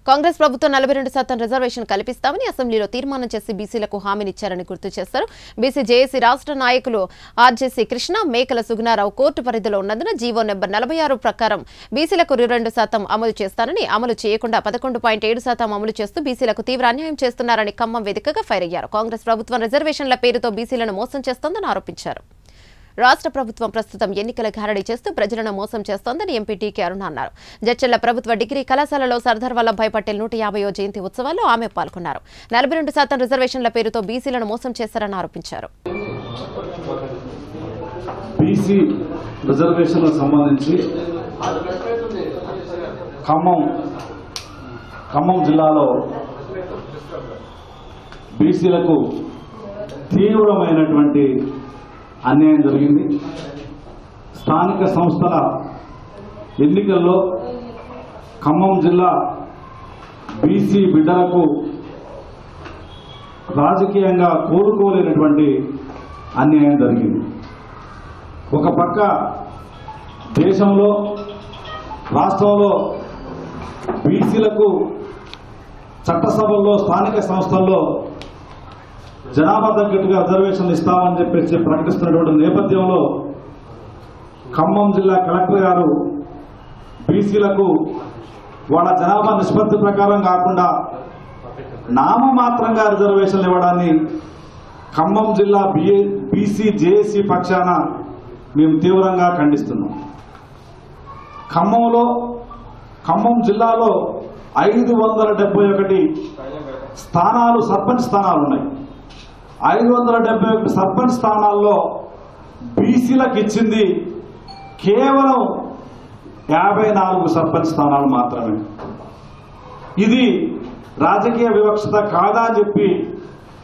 కాంగ్రెస్ ప్రభుత్వం 42% రిజర్వేషన్ కల్పిస్తామని అసెంబ్లీలో తీర్మానం చేసి బీసీలకు హామీనిచ్చారని గుర్తు చేశారు. బీసీ జేఏసీ రాష్ట్ర నాయకులు ఆర్జేసీ కృష్ణ, మేకల సుగుణారావు కోర్టు పరిధిలో ఉన్నందున జీవో నెంబర్ 46 ప్రకారం బీసీలకు 22% అమలు చేస్తానని, అమలు చేయకుండా 11.7% అమలు చేస్తూ బీసీలకు తీవ్ర అన్యాయం చేస్తున్నారని ఖమ్మం వేదికగా ఫైర్ అయ్యారు. కాంగ్రెస్ ప్రభుత్వం రిజర్వేషన్ల పేరుతో బీసీలను మోసం చేస్తోందని ఆరోపించారు. రాష్ట్ర ప్రభుత్వం ప్రస్తుతం ఎన్నికల గారడీ చేస్తూ ప్రజలను మోసం చేస్తోందని ఎంపీ టీకే అరుణ అన్నారు. జడ్చర్ల ప్రభుత్వ డిగ్రీ కళాశాలలో సర్దార్ వల్లభాయ్ పటేల్ 150వ జయంతి ఉత్సవాల్లో ఆమె పాల్గొన్నారు. 42% రిజర్వేషన్ల పేరుతో బీసీలను మోసం చేశారని ఆరోపించారు. బీసీ రిజర్వేషన్లకు సంబంధించి ఖమ్మం జిల్లాలో బీసీలకు తీవ్రమైనటువంటి అన్యాయం జరిగింది. స్థానిక సంస్థల ఎన్నికల్లో ఖమ్మం జిల్లా బీసీ బిడ్డలకు రాజకీయంగా కోలుకోలేనటువంటి అన్యాయం జరిగింది. ఒక పక్క దేశంలో రాష్ట్రంలో బీసీలకు చట్టసభల్లో స్థానిక సంస్థల్లో జనాభా తగ్గట్టుగా రిజర్వేషన్ ఇస్తామని చెప్పేసి ప్రకటిస్తున్నటువంటి నేపథ్యంలో ఖమ్మం జిల్లా కలెక్టర్ గారు బీసీలకు వాళ్ళ జనాభా నిష్పత్తి ప్రకారం కాకుండా నామమాత్రంగా రిజర్వేషన్లు ఇవ్వడాన్ని ఖమ్మం జిల్లా బీసీ జేఏసీ పక్షాన మేము తీవ్రంగా ఖండిస్తున్నాం. ఖమ్మం జిల్లాలో 571 స్థానాలు సర్పంచ్ స్థానాలు ఉన్నాయి. 571 సర్పంచ్ స్థానాల్లో బీసీలకు ఇచ్చింది కేవలం 54 సర్పంచ్ స్థానాలు మాత్రమే. ఇది రాజకీయ వివక్షత కాదా అని చెప్పి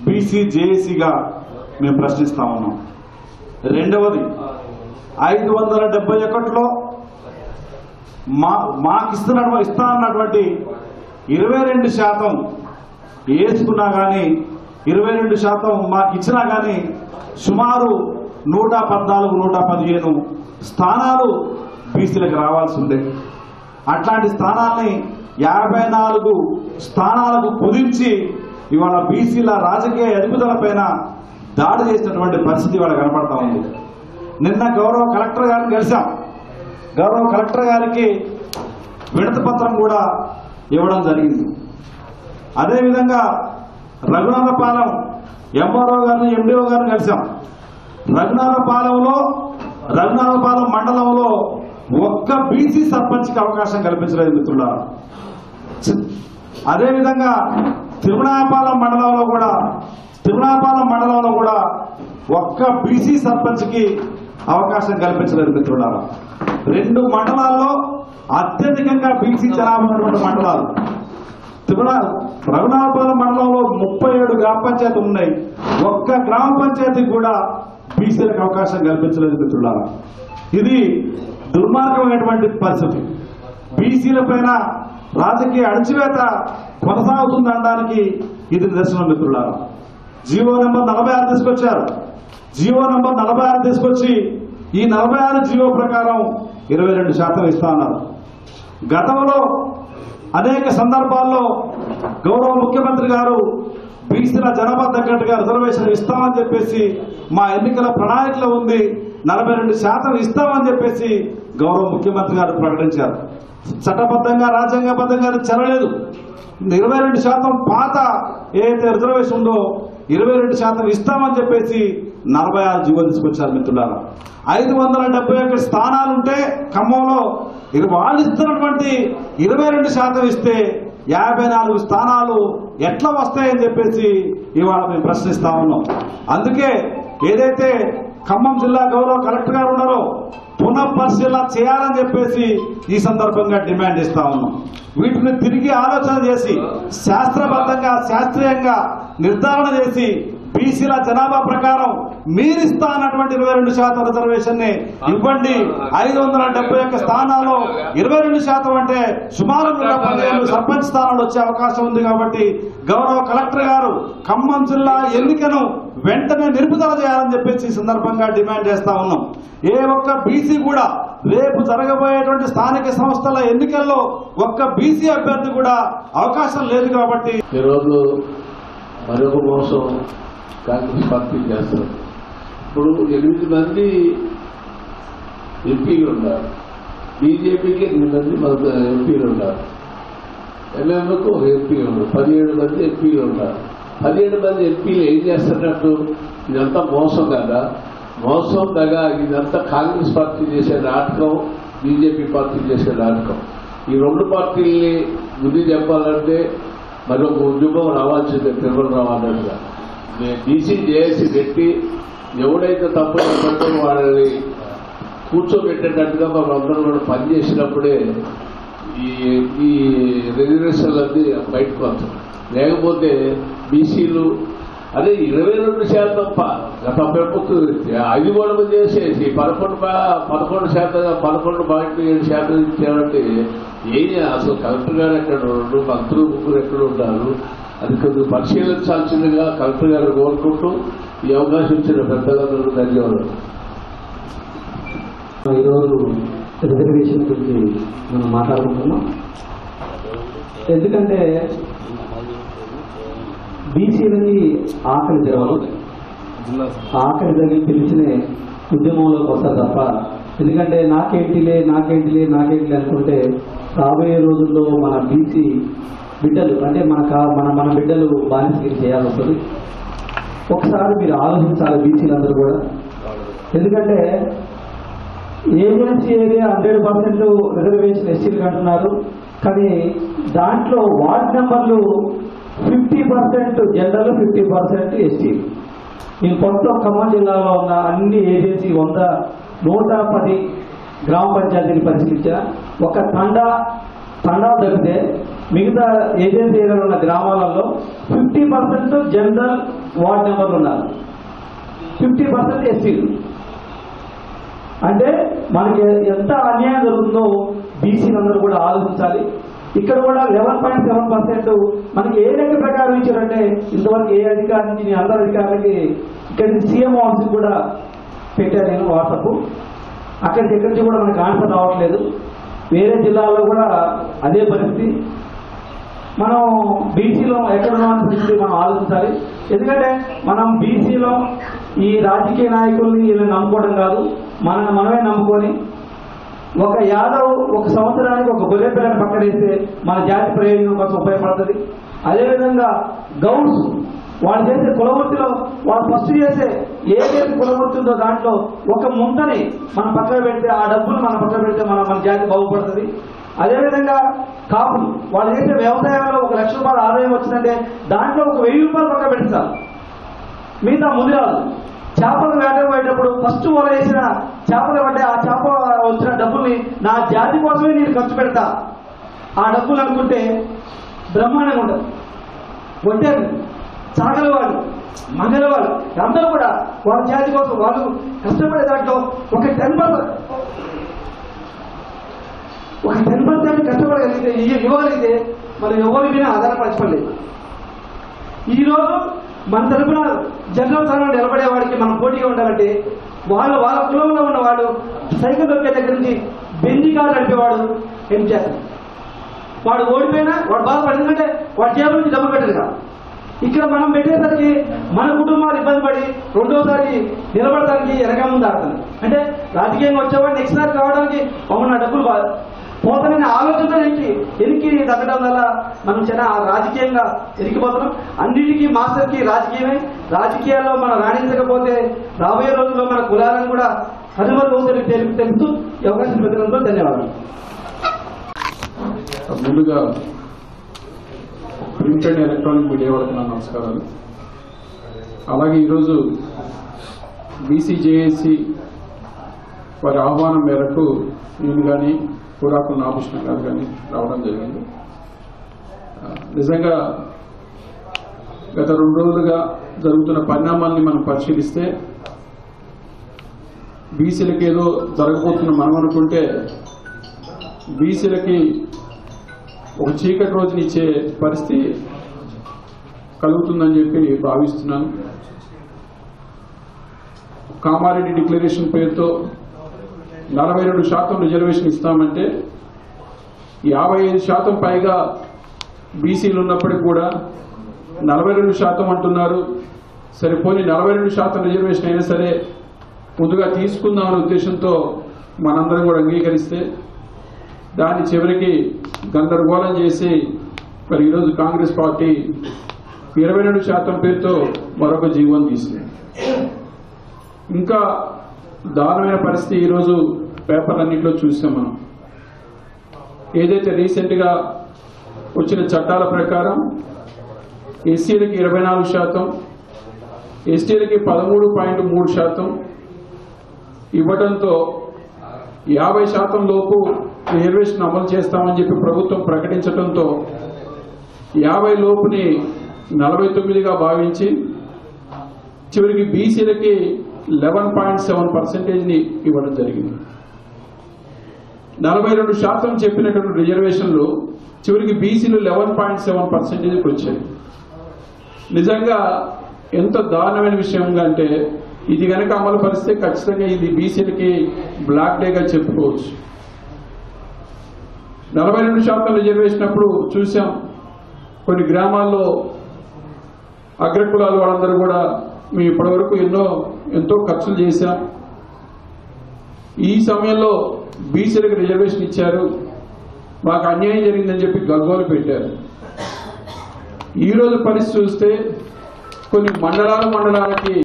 బీసీ జేఏసీగా మేము ప్రశ్నిస్తా ఉన్నాం. రెండవది, 571లో మాకు ఇస్తా అన్నటువంటి 22% వేసుకున్నా కానీ 22% మాకు ఇచ్చినా కానీ సుమారు 114-115 స్థానాలు బీసీలకు రావాల్సి ఉండే. అట్లాంటి స్థానాల్ని 54 స్థానాలకు కుదించి ఇవాళ బీసీల రాజకీయ ఎదుగుదల పైన దాడి చేసినటువంటి పరిస్థితి ఇవాళ కనపడతా ఉంది. నిన్న గౌరవ కలెక్టర్ గారిని కలిశాం. గౌరవ కలెక్టర్ గారికి వినతి పత్రం కూడా ఇవ్వడం జరిగింది. అదేవిధంగా రఘునాథపాలెం ఎంఆర్ఓ గారిని, ఎండిఓ గారిని కలిశాం. రఘునాథపాలెం మండలంలో ఒక్క బీసీ సర్పంచ్కి అవకాశం కల్పించలేదు మిత్రులారా. అదేవిధంగా తిరుమలాపాలెం మండలంలో కూడా ఒక్క బీసీ సర్పంచ్కి అవకాశం కల్పించలేదు మిత్రులారా. 2 మండలాల్లో అత్యధికంగా బీసీ జనాభా ఉన్నటువంటి మండలాలు. రఘునాథపాలెం మండలంలో 37 గ్రామ పంచాయతీలు ఉన్నాయి. ఒక్క గ్రామ పంచాయతీకి కూడా బీసీలకు అవకాశం కల్పించలేదు మిత్రులారా. ఇది దుర్మార్గమైనటువంటి పరిస్థితి. బీసీల పైన రాజకీయ అణచివేత కొనసాగుతుందనడానికి ఇది నిదర్శనం మిత్రులారా. జీవో నెంబర్ 46 తీసుకొచ్చారు. జీవో నెంబర్ 46 తీసుకొచ్చి ఈ 46 జీవో ప్రకారం 22% ఇస్తా అన్నారు. గతంలో అనేక సందర్భాల్లో గౌరవ ముఖ్యమంత్రి గారు బీసీల జనాభా తగ్గట్టుగా రిజర్వేషన్ ఇస్తామని చెప్పేసి మా ఎన్నికల ప్రణాళికలో ఉంది, 42% ఇస్తామని చెప్పేసి గౌరవ ముఖ్యమంత్రి గారు ప్రకటించారు. చట్టబద్ధంగా రాజ్యాంగబద్ధంగా చెరలేదు. 22% పాత ఏదైతే రిజర్వేషన్ ఉందో 22% ఇస్తామని చెప్పేసి 46 జీవో తీసుకొచ్చారు మిత్రులారా. 571 స్థానాలుంటే ఖమ్మంలో వాళ్ళు ఇస్తున్నటువంటి 22% ఇస్తే 54 స్థానాలు ఎట్లా వస్తాయని చెప్పేసి ఇవాళ మేము ప్రశ్నిస్తా ఉన్నాం. అందుకే ఏదైతే ఖమ్మం జిల్లా గౌరవ కలెక్టర్ గారు ఉన్నారో పునఃపరిశీలన చేయాలని చెప్పేసి ఈ సందర్భంగా డిమాండ్ ఇస్తా ఉన్నాం. వీటిని తిరిగి ఆలోచన చేసి శాస్త్రబద్ధంగా శాస్త్రీయంగా నిర్ధారణ చేసి బీసీల జనాభా ప్రకారం మీరిస్తా అన్నటువంటి 22% రిజర్వేషన్ ని ఇవ్వండి. 571 స్థానాల్లో 22% అంటే సుమారు 115 సర్పంచ్ స్థానాలు వచ్చే అవకాశం ఉంది. కాబట్టి గౌరవ కలెక్టర్ గారు ఖమ్మం జిల్లా ఎన్నికను వెంటనే నిలుపుదల చేయాలని చెప్పేసి ఈ సందర్భంగా డిమాండ్ చేస్తా ఉన్నాం. ఏ ఒక్క బీసీ కూడా రేపు జరగబోయేటువంటి స్థానిక సంస్థల ఎన్నికల్లో ఒక్క బీసీ అభ్యర్థి కూడా అవకాశం లేదు కాబట్టి ఈరోజు మరొక మోసం కాంగ్రెస్ పార్టీ చేస్తారు. ఇప్పుడు 8 మంది ఎంపీలు ఉన్నారు, బీజేపీకి 8 మంది ఎంపీలు ఉన్నారు, ఎంఎంకు ఒక ఎంపీ ఉన్నారు, 17 మంది ఎంపీలు ఉన్నారు. 17 మంది ఎంపీలు ఏం చేస్తున్నట్టు? ఇదంతా మోసం కదా, మోసం కదా. ఇదంతా కాంగ్రెస్ పార్టీ చేసే నాటకం, బీజేపీ పార్టీ చేసే నాటకం. ఈ 2 పార్టీల్ని బుద్ధి చెప్పాలంటే మరొక ఉద్యమం రావాల్సిందే, తిరుమల రావాలన్నట్టుగా. బీసీ జేఏసీ పెట్టి ఎవడైతే తప్పు చెప్పారో వాళ్ళని కూర్చోబెట్టేటట్టుగా మనం అందరం కూడా పనిచేసినప్పుడే ఈ రిజర్వేషన్లు అన్నీ బయటకు వస్తాం. లేకపోతే బీసీలు అదే 22% గత ప్రభుత్వం అది కూడా చేసేసి 11.7% ఇచ్చారంటే ఏం అసలు కలెక్టర్ గారు ఎక్కడ ఉన్నారు, మంత్రులు ముగ్గురు ఎక్కడ ఉన్నారు? అది కొద్దిగా పరిశీలించాల్సిందిగా కలెక్టర్ గారు కోరుకుంటూ ఈ అవకాశం ఇచ్చిన పెద్దలందరూ ధన్యవాదాలు. ఈరోజు రిజర్వేషన్ గురించి మనం మాట్లాడుకుంటున్నాం. ఎందుకంటే బీసీలకి ఆకలి జరగదు, ఆకలి జరిగి పిలిచిన ఉద్యమంలోకి వస్తారు తప్ప. ఎందుకంటే నాకేంటిలే అనుకుంటే రాబోయే రోజుల్లో మన బీసీ బిడ్డలు అంటే మన బిడ్డలు బానిసగిరి చేయాల్సి వస్తుంది. ఒకసారి మీరు ఆలోచించాలి బీసీలందరూ కూడా. ఎందుకంటే ఏజెన్సీ ఏరియా 100% రిజర్వేషన్ ఎస్సీలకు అంటున్నారు, కానీ దాంట్లో వార్డ్ నెంబర్లు 50% జనరల్, 50% ఎస్టీ. నేను మొత్తం ఖమ్మం జిల్లాలో ఉన్న అన్ని ఏజెన్సీ 110 గ్రామ పంచాయతీని పరిశీలించిన ఒక తండా తప్పితే మిగతా ఏజెన్సీ ఏరియాలో ఉన్న గ్రామాలలో 50% జనరల్ వార్డ్ నెంబర్లు ఉన్నారు, 50% ఎస్టీలు. అంటే మనకి ఎంత అన్యాయం జరుగుతుందో బీసీలందరూ కూడా ఆలోచించాలి. ఇక్కడ కూడా 11.7% మనకి ఏ లెక్క ప్రకారం ఇచ్చారంటే ఇంతవరకు ఏ అధికారి నుంచి నేను అందరు అధికారులకి ఇక్కడి నుంచి సీఎం ఆఫీస్ కూడా పెట్టాను నేను వాట్సాప్. అక్కడి నుంచి కూడా మనకి ఆన్సర్ రావట్లేదు. వేరే జిల్లాల్లో కూడా అదే పరిస్థితి. మనం బీసీలో ఎక్కడున్నామని పరిస్థితి మనం ఆలోచించాలి. ఎందుకంటే మనం బీసీలో ఈ రాజకీయ నాయకుల్ని వీళ్ళని నమ్ముకోవడం కాదు, మనమే నమ్ముకొని ఒక యాదవ్ ఒక సంవత్సరానికి ఒక గొర్రె పిల్లని పక్కనేస్తే మన జాతి ప్రయోజనం కోసం ఉపయోగపడుతుంది. అదేవిధంగా గౌడ్స్ వాళ్ళు చేసే కులవృత్తిలో వాళ్ళు ఫస్ట్ చేసే ఏదైతే కులవృత్తి ఉందో దాంట్లో ఒక ముంతని మనం పక్కన పెడితే, ఆ డబ్బులు మనం పక్కన పెడితే మన జాతి బాగుపడుతుంది. అదేవిధంగా కాపులు వాళ్ళు చేసే వ్యవసాయంలో 1 లక్ష రూపాయల ఆదాయం వచ్చిందంటే దాంట్లో ఒక 1000 రూపాయలు పక్కన పెడతారు, మిగతా ముందు రాదు. చేపలు వేటపోయేటప్పుడు ఫస్ట్ వల వేసిన చేపలు పడ్డే ఆ చేప వచ్చిన డబ్బుల్ని నా జాతి కోసమే నేను ఖర్చు పెడతా, ఆ డబ్బులు అనుకుంటే బ్రహ్మాండంగా ఉంటుంది. ఒంటరి చాగలవాడు మంగళవాడు అందరూ కూడా వాళ్ళ జాతి కోసం వాళ్ళు కష్టపడే దాంట్లో ఒక 10% కష్టపడగలిగితే ఇవ్వగలిగితే మనం ఎవరి మీద ఆధారపరచలేదు. ఈరోజు మన తరఫున జనరల్ స్థానంలో నిలబడేవాడికి మనం పోటీగా ఉండాలంటే వాళ్ళ కులంలో ఉన్నవాడు సైకిల్ దొక్కే దగ్గర నుంచి బెంజి కారు నడిపేవాడు ఏం చేస్తాడు? వాడు ఓడిపోయినా వాడు బాధపడి, ఎందుకంటే వాడి జేబు నుంచి డబ్బు పెట్టదు కదా. ఇక్కడ మనం పెట్టేసరికి మన కుటుంబాలు ఇబ్బంది పడి రెండోసారి నిలబడటానికి వెనక ముందు ఆడుతుంది. అంటే రాజకీయంగా వచ్చేవాడు నెక్స్ట్ సారి కావడానికి నా డబ్బులు పోతానని ఆలోచనతో ఎనికి తగ్గడం వల్ల మనం చాలా రాజకీయంగా ఎరికిపోతున్నాం. అన్నిటికీ మాస్టర్కి రాజకీయమే. రాజకీయాల్లో మనం రాణించకపోతే రాబోయే రోజుల్లో మన కులాలను కూడా కనుమరుగవుతారని తెలుపుతూ ఈ అవకాశం పెట్టడంతో ధన్యవాదాలు. ముందుగా ప్రింట్ అండ్ ఎలక్ట్రానిక్ మీడియా వాళ్ళకి నా నమస్కారాలు. అలాగే ఈరోజు బీసీజేఏసీ వారి ఆహ్వానం మేరకు నేను కానీ కూరాకుల నాభూషణ గారు కానీ రావడం జరిగింది. నిజంగా గత 2 రోజులుగా జరుగుతున్న పరిణామాల్ని మనం పరిశీలిస్తే బీసీలకి ఏదో జరగబోతున్న మనం అనుకుంటే బీసీలకి ఒక చీకటి రోజునిచ్చే పరిస్థితి కలుగుతుందని చెప్పి భావిస్తున్నాను. కామారెడ్డి డిక్లరేషన్ పేరుతో 42% రిజర్వేషన్ ఇస్తామంటే 55% పైగా బీసీలు ఉన్నప్పటికీ కూడా 42% అంటున్నారు. సరిపోని 42% రిజర్వేషన్ అయినా సరే ముందుగా తీసుకుందామనే ఉద్దేశంతో మనందరం కూడా అంగీకరిస్తే దాన్ని చివరికి గందరగోళం చేసి మరి ఈరోజు కాంగ్రెస్ పార్టీ 22% పేరుతో మరొక జీవోని తీసింది. ఇంకా దారుణమైన పరిస్థితి ఈరోజు పేపర్లన్నింటిలో చూసాం మనం. ఏదైతే రీసెంట్గా వచ్చిన చట్టాల ప్రకారం ఎస్సీలకి 24%, ఎస్టీలకి 13.3% ఇవ్వడంతో 50% లోపు రిజర్వేషన్ అమలు చేస్తామని చెప్పి ప్రభుత్వం ప్రకటించడంతో 50 లోపుని 49గా భావించి చివరికి బీసీలకి 11.7% ఇవ్వడం జరిగింది. 42% చెప్పినటువంటి రిజర్వేషన్లు చివరికి బీసీలు 11.7% వచ్చాయి. నిజంగా ఎంత దారుణమైన విషయంగా అంటే ఇది కనుక అమలు పరిస్తే ఖచ్చితంగా ఇది బీసీలకి బ్లాక్ డేగా చెప్పుకోవచ్చు. 42% రిజర్వేషన్ అప్పుడు చూసాం కొన్ని గ్రామాల్లో అగ్రకులాల వాళ్ళందరూ కూడా మేము ఇప్పటివరకు ఎంతో ఖర్చులు చేశాం, ఈ సమయంలో బీసీలకు రిజర్వేషన్ ఇచ్చారు, మాకు అన్యాయం జరిగిందని చెప్పి గగ్గోలు పెట్టారు. ఈరోజు పరిస్థితి చూస్తే కొన్ని మండలాలకి